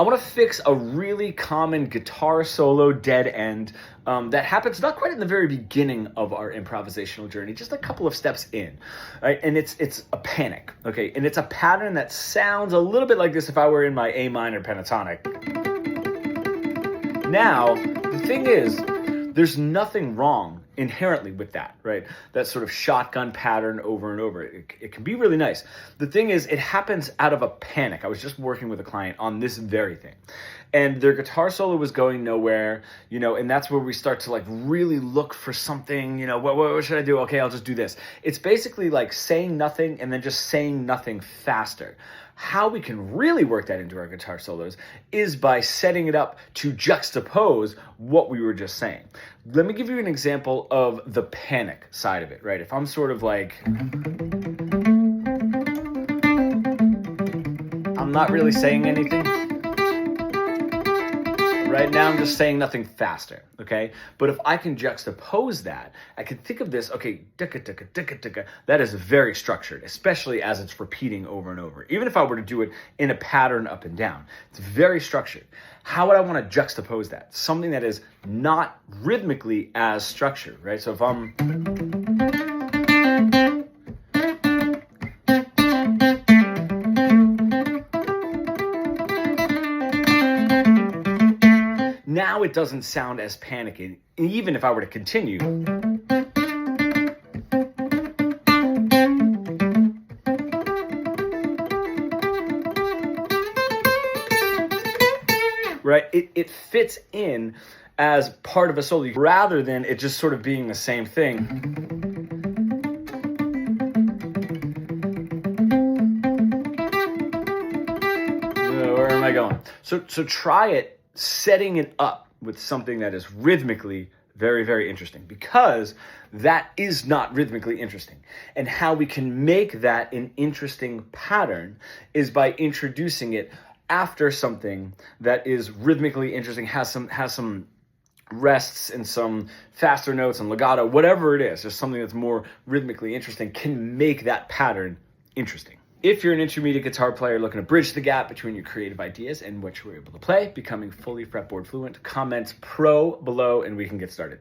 I want to fix a really common guitar solo dead end that happens not quite in the very beginning of our improvisational journey, just a couple of steps in, right? And it's a panic, okay? And it's a pattern that sounds a little bit like this if I were in my A minor pentatonic. Now, the thing is, there's nothing wrong inherently with that, right? That sort of shotgun pattern over and over. It can be really nice. The thing is, it happens out of a panic. I was just working with a client on this very thing, and their guitar solo was going nowhere, and that's where we start to like really look for something, what should I do? Okay, I'll just do this. It's basically like saying nothing and then just saying nothing faster. How we can really work that into our guitar solos is by setting it up to juxtapose what we were just saying. Let me give you an example of the panic side of it, right? If I'm sort of like, I'm not really saying anything. Right now, I'm just saying nothing faster, okay? But if I can juxtapose that, I can think of this, okay, that is very structured, especially as it's repeating over and over. Even if I were to do it in a pattern up and down, it's very structured. How would I want to juxtapose that? Something that is not rhythmically as structured, right? So if I'm... Now it doesn't sound as panicky, even if I were to continue. Right? It fits in as part of a solo, rather than it just sort of being the same thing. Where am I going? So try it, setting it up with something that is rhythmically very, very interesting, because that is not rhythmically interesting. And how we can make that an interesting pattern is by introducing it after something that is rhythmically interesting, has some rests and some faster notes and legato, whatever it is, just something that's more rhythmically interesting can make that pattern interesting. If you're an intermediate guitar player looking to bridge the gap between your creative ideas and what you were able to play, becoming fully fretboard fluent, comment pro below and we can get started.